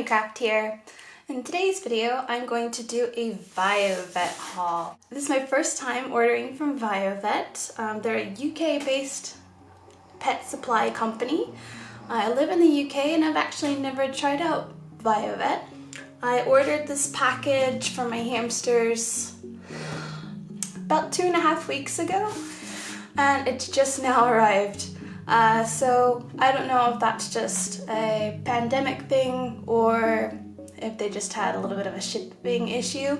Minecraft here. In today's video, I'm going to do a VioVet haul. This is my first time ordering from VioVet. They're a UK-based pet supply company. I live in the UK and I've actually never tried out VioVet. I ordered this package for my hamsters about 2.5 weeks ago and it's just now arrived. So I don't know if that's just a pandemic thing or if they just had a little bit of a shipping issue.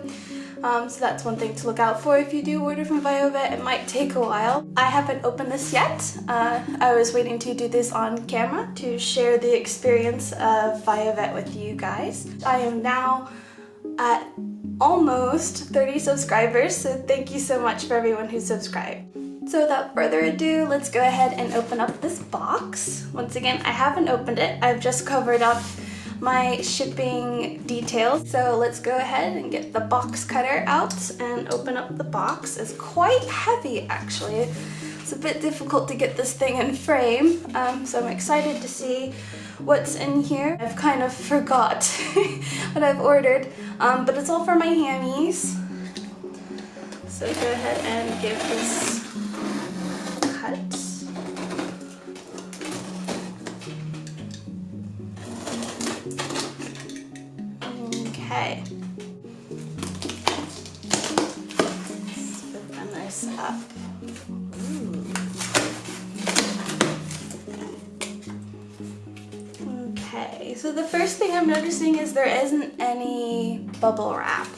So that's one thing to look out for if you do order from VioVet. It might take a while. I haven't opened this yet. I was waiting to do this on camera to share the experience of VioVet with you guys. I am now at almost 30 subscribers, so thank you so much for everyone who subscribed. So without further ado, let's go ahead and open up this box. Once again, I haven't opened it. I've just covered up my shipping details. So let's go ahead and get the box cutter out and open up the box. It's quite heavy actually. It's a bit difficult to get this thing in frame. So I'm excited to see what's in here. I've kind of forgot what I've ordered, but it's all for my hammies. So go ahead and give this cut. Okay. Let's open this up. Okay, so the first thing I'm noticing is there isn't any bubble wrap.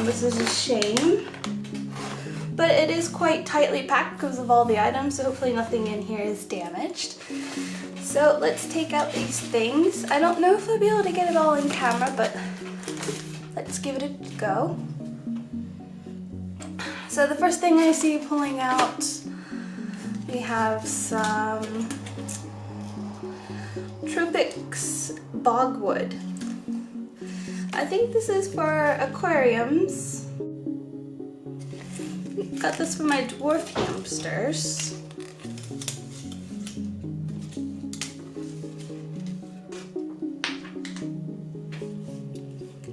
This is a shame, but it is quite tightly packed because of all the items, so hopefully nothing in here is damaged. So let's take out these things. I don't know if I'll be able to get it all in camera, but let's give it a go. So the first thing I see pulling out, we have some Tropics bogwood. I think this is for aquariums. Got this for my dwarf hamsters.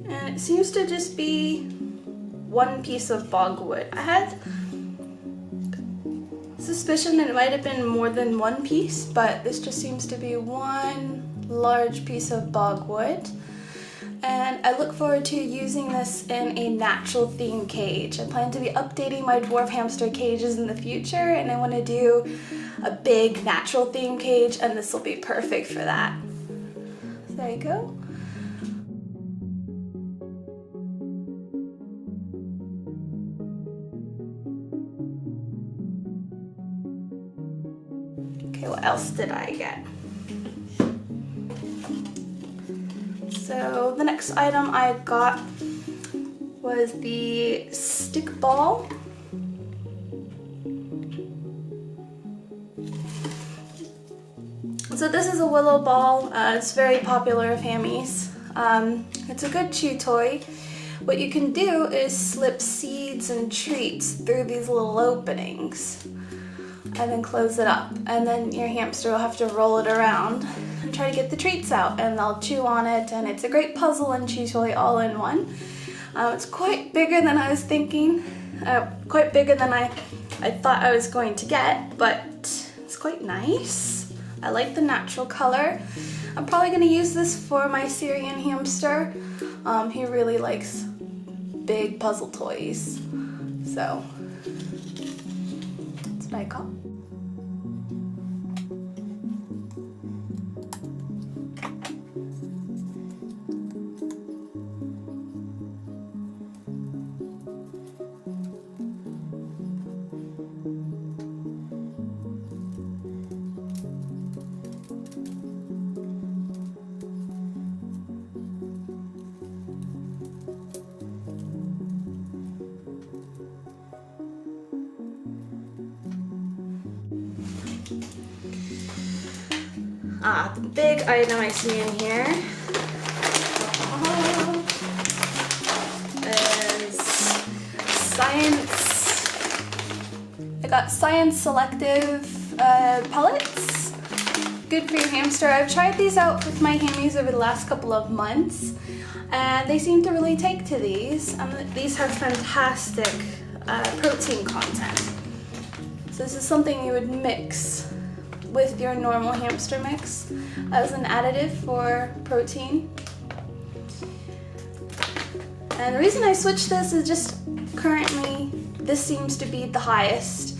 And it seems to just be one piece of bogwood. I had suspicion that it might have been more than one piece, but this just seems to be one large piece of bogwood. And I look forward to using this in a natural theme cage. I plan to be updating my dwarf hamster cages in the future, and I want to do a big natural theme cage, and this will be perfect for that. So there you go. Okay, what else did I get? So the next item I got was the stick ball. So this is a willow ball. It's very popular with hammies. It's a good chew toy. What you can do is slip seeds and treats through these little openings and then close it up, and then your hamster will have to roll it around and try to get the treats out, and they'll chew on it, and it's a great puzzle and chew toy all in one. It's quite bigger than I was thinking, quite bigger than I thought I was going to get, but it's quite nice. I like the natural color. I'm probably going to use this for my Syrian hamster. He really likes big puzzle toys, so that's what I got. The big item I see in here is Science. I got Science Selective pellets. good for your hamster. I've tried these out with my hammies over the last couple of months, and they seem to really take to these. These have fantastic protein content. So this is something you would mix with your normal hamster mix as an additive for protein. And the reason I switched this is just currently this seems to be the highest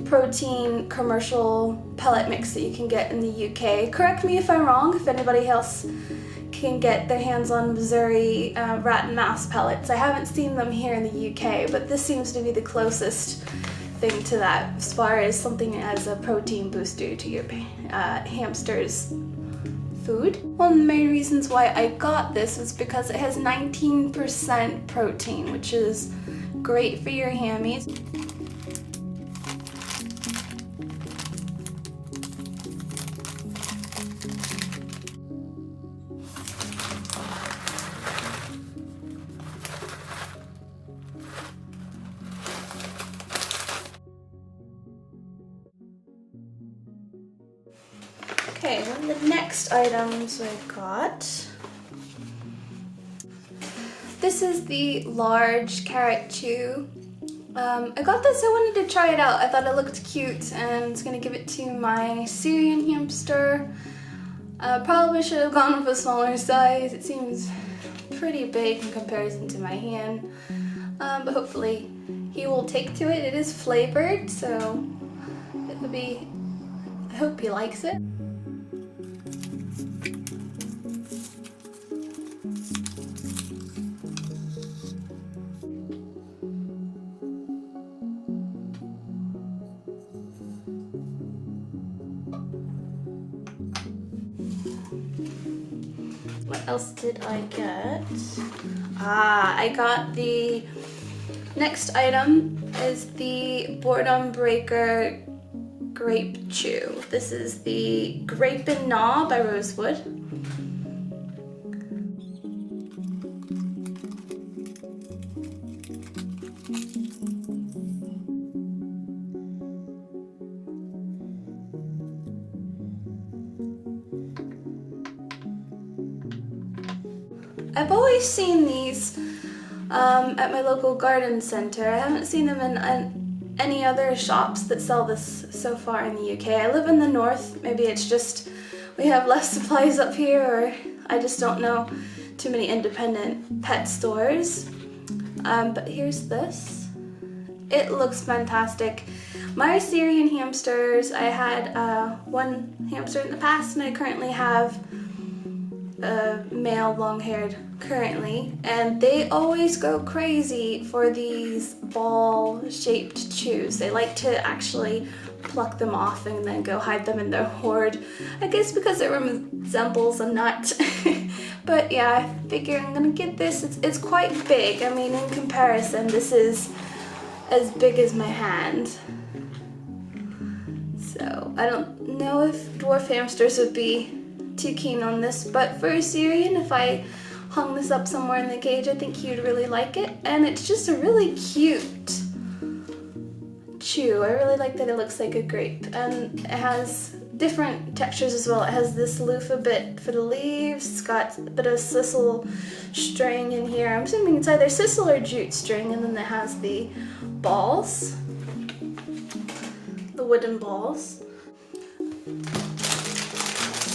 protein commercial pellet mix that you can get in the UK. Correct me if I'm wrong, if anybody else can get their hands on Missouri rat and mouse pellets. I haven't seen them here in the UK, but this seems to be the closest thing to that as far as something as a protein booster to your hamster's food. One of the main reasons why I got this is because it has 19% protein, which is great for your hammies. Okay, one of the next items I got. This is the large Grape Chew. I got this, I wanted to try it out. I thought it looked cute and I was gonna give it to my Syrian hamster. Probably should have gone with a smaller size. It seems pretty big in comparison to my hand. But hopefully he will take to it. It is flavored, so it will be, I hope he likes it. What else did I get? I got the next item is the Boredom Breaker Grape Chew. This is the Grape and Gnaw by Rosewood. I've always seen these at my local garden center. I haven't seen them in any other shops that sell this so far in the UK. I live in the north. Maybe it's just we have less supplies up here, or I just don't know too many independent pet stores. But here's this. It looks fantastic. My Syrian hamsters, I had one hamster in the past, and I currently have a male long-haired currently, and they always go crazy for these ball-shaped chews. They like to actually pluck them off and then go hide them in their hoard. I guess because it resembles a nut. But yeah, I figure I'm gonna get this. It's quite big. I mean, in comparison, this is as big as my hand. So I don't know if dwarf hamsters would be too keen on this, but for a Syrian, if I hung this up somewhere in the cage, I think he'd really like it. And it's just a really cute chew. I really like that it looks like a grape, and it has different textures as well. It has this loofah bit for the leaves. It's got a bit of sisal string in here. I'm assuming it's either sisal or jute string, and then it has the balls, the wooden balls.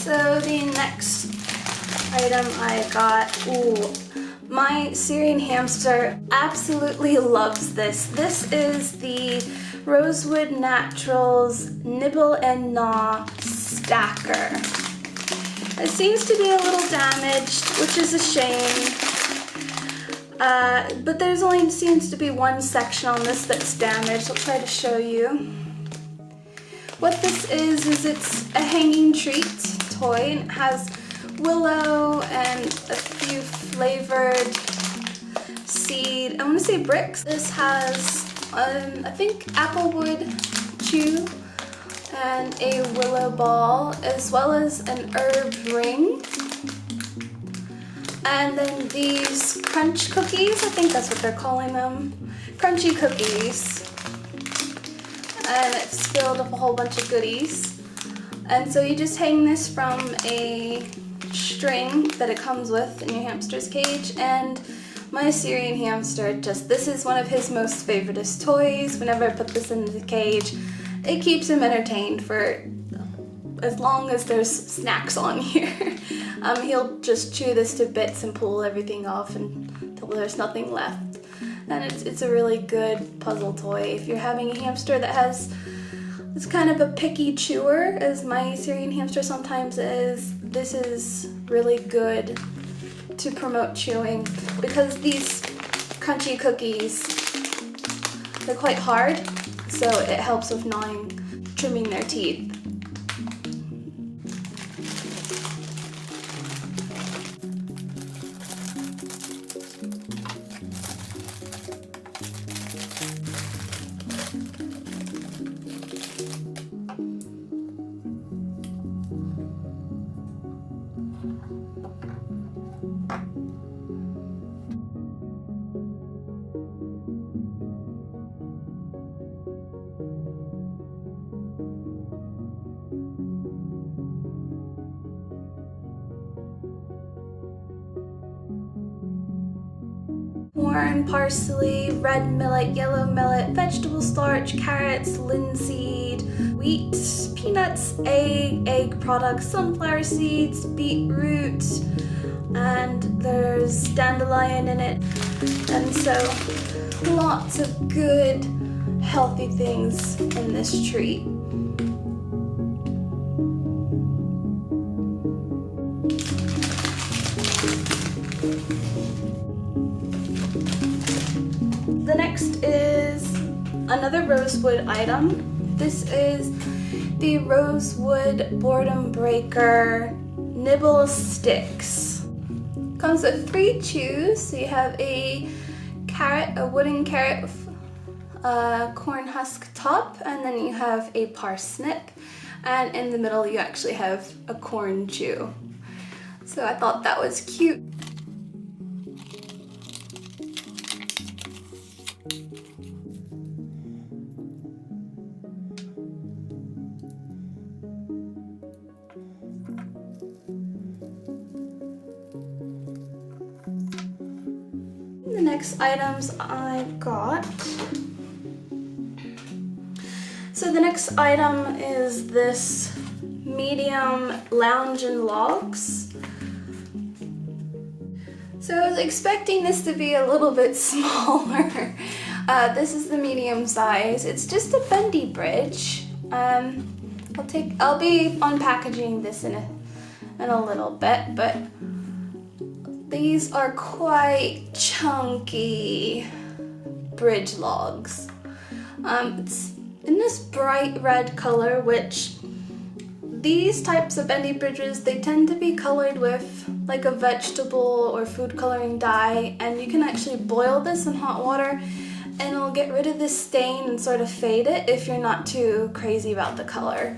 So the next item I got, my Syrian hamster absolutely loves this. This is the Rosewood Naturals Nibble and Gnaw Stacker. It seems to be a little damaged, which is a shame. But there's only seems to be one section on this that's damaged. I'll try to show you. What this is it's a hanging treat toy, and it has willow and a few flavored seed, I want to say bricks. This has I think applewood chew and a willow ball, as well as an herb ring, and then these crunch cookies, I think that's what they're calling them, crunchy cookies, and it's filled with a whole bunch of goodies. And so you just hang this from a string that it comes with in your hamster's cage, and my Syrian hamster, this is one of his most favoriteest toys. Whenever I put this in the cage, it keeps him entertained for as long as there's snacks on here. He'll just chew this to bits and pull everything off until there's nothing left. And it's a really good puzzle toy. If you're having a hamster that is kind of a picky chewer, as my Syrian hamster sometimes is, this is really good to promote chewing, because these crunchy cookies, they're quite hard, so it helps with gnawing, trimming their teeth. Corn, parsley, red millet, yellow millet, vegetable starch, carrots, linseed, wheat, peanuts, egg products, sunflower seeds, beetroot, and there's dandelion in it. And so lots of good, healthy things in this treat. The next is another rosewood item. This is the rosewood Boredom Breaker nibble sticks. Comes with 3 chews. So you have a carrot, a wooden carrot with a corn husk top, and then you have a parsnip, and in the middle you actually have a corn chew. So I thought that was cute. The next items I got. So the next item is this medium lounge and logs. So I was expecting this to be a little bit smaller. This is the medium size. It's just a bendy bridge. I'll be unpackaging this in a little bit, but these are quite chunky bridge logs. It's in this bright red color, which these types of bendy bridges, they tend to be colored with like a vegetable or food coloring dye, and you can actually boil this in hot water and it'll get rid of this stain and sort of fade it if you're not too crazy about the color.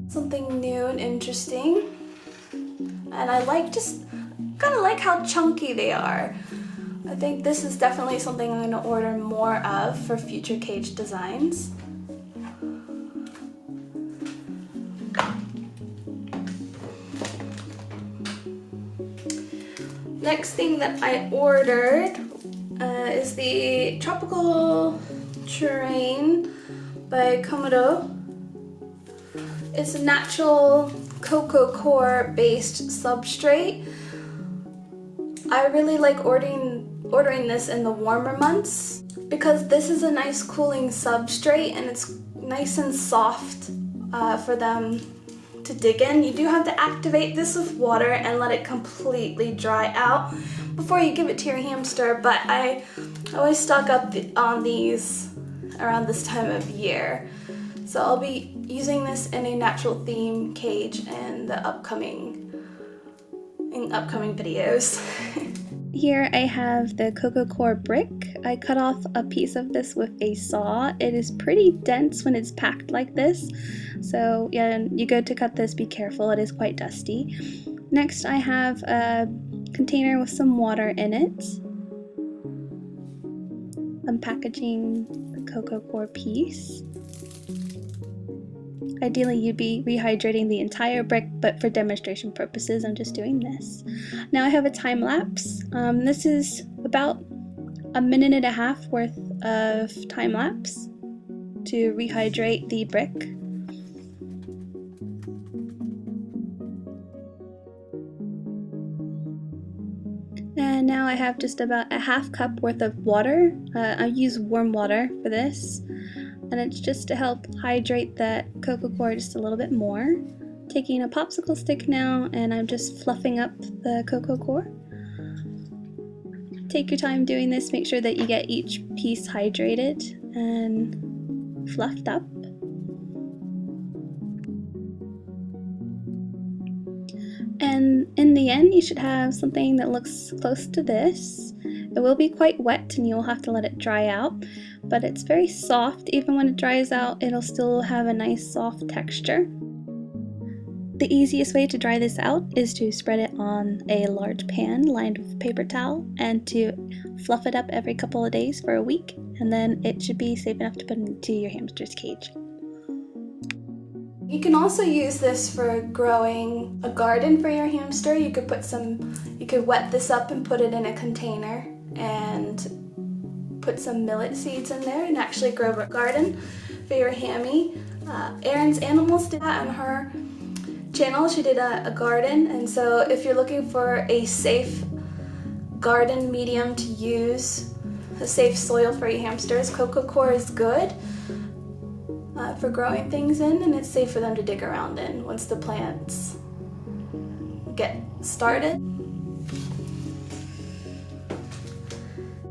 Something new and interesting, and I kind of like how chunky they are. I think this is definitely something I'm going to order more of for future cage designs. Next thing that I ordered is the Tropical Terrain by Komodo. It's a natural cocoa core based substrate. I really like ordering this in the warmer months because this is a nice cooling substrate and it's nice and soft for them to dig in. You do have to activate this with water and let it completely dry out before you give it to your hamster, but I always stock up on these around this time of year. So I'll be using this in a natural theme cage in upcoming videos. Here I have the cocoa core brick. I cut off a piece of this with a saw. It is pretty dense when it's packed like this, so yeah, you go to cut this, be careful, it is quite dusty. Next I have a container with some water in it. I'm packaging the cocoa core piece. Ideally you'd be rehydrating the entire brick, but for demonstration purposes I'm just doing this. Now I have a time lapse. This is about a minute and a half worth of time lapse to rehydrate the brick. And now I have just about a half cup worth of water. I use warm water for this, and it's just to help hydrate that cocoa core just a little bit more. Taking a popsicle stick now, and I'm just fluffing up the cocoa core. Take your time doing this, make sure that you get each piece hydrated and fluffed up. And in the end, you should have something that looks close to this. It will be quite wet and you'll have to let it dry out, but it's very soft. Even when it dries out, it'll still have a nice soft texture. The easiest way to dry this out is to spread it on a large pan lined with paper towel and to fluff it up every couple of days for a week, and then it should be safe enough to put into your hamster's cage. You can also use this for growing a garden for your hamster. You could wet this up and put it in a container and put some millet seeds in there and actually grow a garden for your Hammy. ErinsAnimals did that on her channel. She did a garden, and so if you're looking for a safe garden medium to use, a safe soil for your hamsters, cocoa core is good for growing things in, and it's safe for them to dig around in once the plants get started.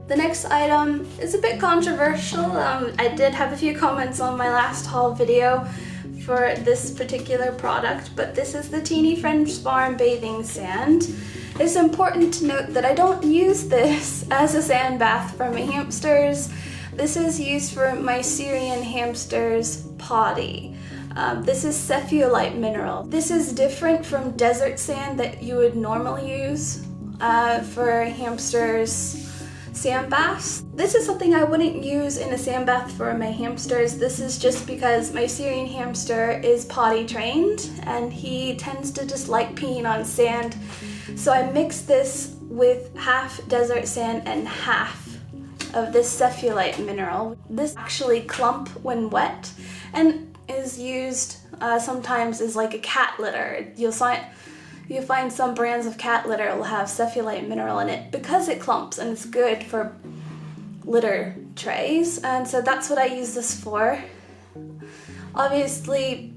The next item is a bit controversial. I did have a few comments on my last haul video for this particular product, but this is the Teeny Friends Farm bathing sand. It's important to note that I don't use this as a sand bath for my hamsters. This is used for my Syrian hamster's potty. This is cepheolite mineral. This is different from desert sand that you would normally use for hamsters' sand baths. This is something I wouldn't use in a sand bath for my hamsters. This is just because my Syrian hamster is potty trained and he tends to just like peeing on sand. So I mixed this with half desert sand and half of this cepheolite mineral. This actually clump when wet and is used sometimes as like a cat litter. You'll find some brands of cat litter will have cepheolite mineral in it because it clumps, and it's good for litter trays, and so that's what I use this for. Obviously,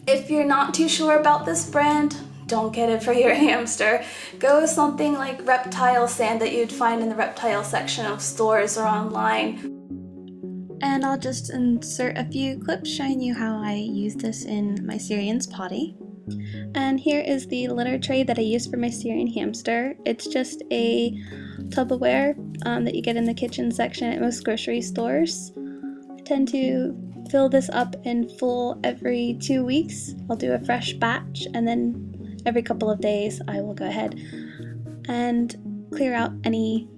if you're not too sure about this brand, don't get it for your hamster. Go with something like reptile sand that you'd find in the reptile section of stores or online. And I'll just insert a few clips showing you how I use this in my Syrian's potty. And here is the litter tray that I use for my Syrian hamster. It's just a Tupperware that you get in the kitchen section at most grocery stores. I tend to fill this up in full every 2 weeks. I'll do a fresh batch, and then every couple of days I will go ahead and clear out any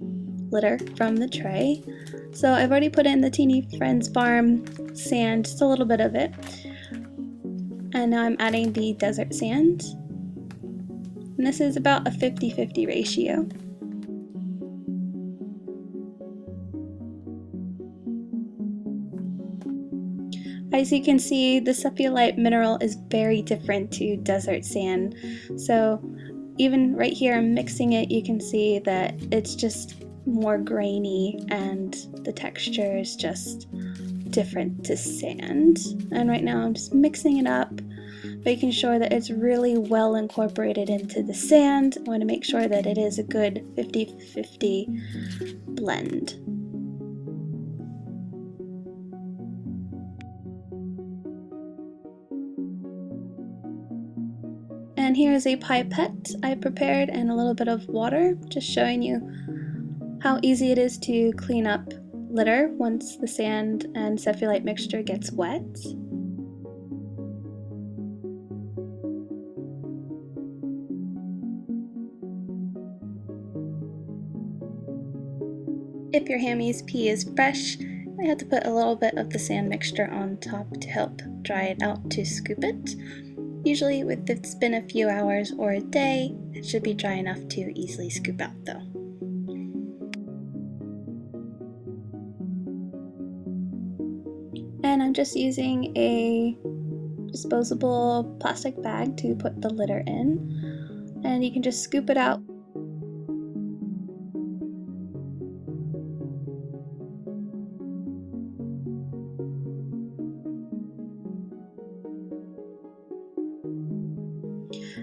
litter from the tray. So I've already put in the Teeny Friends Farm sand, just a little bit of it. And now I'm adding the desert sand. And this is about a 50-50 ratio. As you can see, the cepheolite mineral is very different to desert sand. So even right here I'm mixing it, you can see that it's just more grainy and the texture is just different to sand. And right now I'm just mixing it up, making sure that it's really well incorporated into the sand. I want to make sure that it is a good 50-50 blend. And And here is a pipette I prepared and a little bit of water, just showing you how easy it is to clean up litter once the sand and cephulite mixture gets wet. If your Hammy's pee is fresh, you might have to put a little bit of the sand mixture on top to help dry it out to scoop it. Usually if it's been a few hours or a day, it should be dry enough to easily scoop out though. And I'm just using a disposable plastic bag to put the litter in, and you can just scoop it out.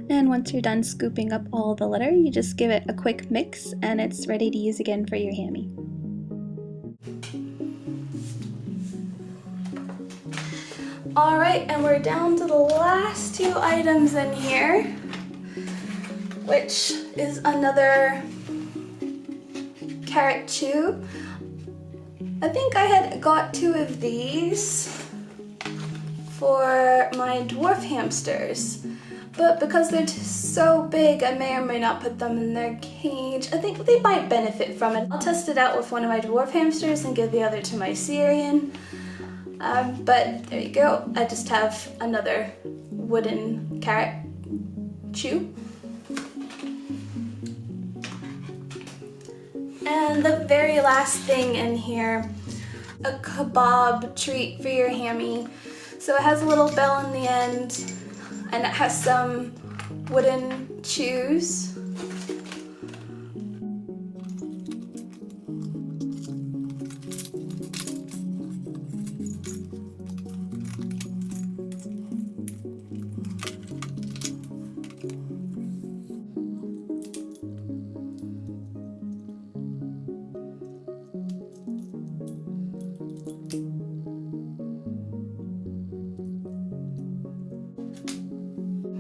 And once you're done scooping up all the litter, you just give it a quick mix and it's ready to use again for your Hammy. Alright, and we're down to the last two items in here, which is another Grape Chew. I think I had got 2 of these for my dwarf hamsters, but because they're so big, I may or may not put them in their cage. I think they might benefit from it. I'll test it out with one of my dwarf hamsters and give the other to my Syrian. But there you go. I just have another wooden Grape Chew. And the very last thing in here, a Kebab Treat for your Hammy. So it has a little bell in the end, and it has some wooden chews.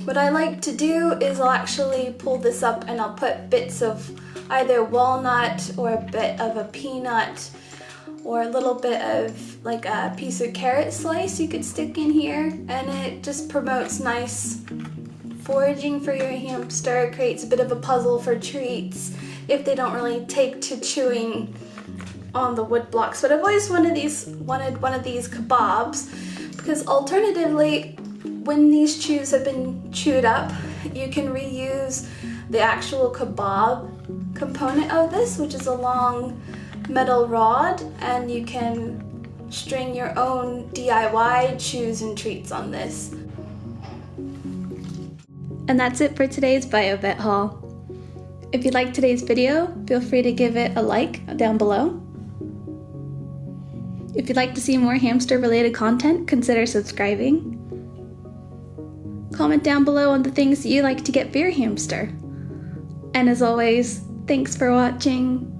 What I like to do is I'll actually pull this up and I'll put bits of either walnut or a bit of a peanut or a little bit of like a piece of carrot slice you could stick in here, and it just promotes nice foraging for your hamster, creates a bit of a puzzle for treats if they don't really take to chewing on the wood blocks. But I've always wanted one of these kebabs, because alternatively, when these chews have been chewed up, you can reuse the actual kebab component of this, which is a long metal rod, and you can string your own DIY chews and treats on this. And that's it for today's VioVet haul. If you liked today's video, feel free to give it a like down below. If you'd like to see more hamster related content, consider subscribing. Comment down below on the things that you like to get for your hamster. And as always, thanks for watching.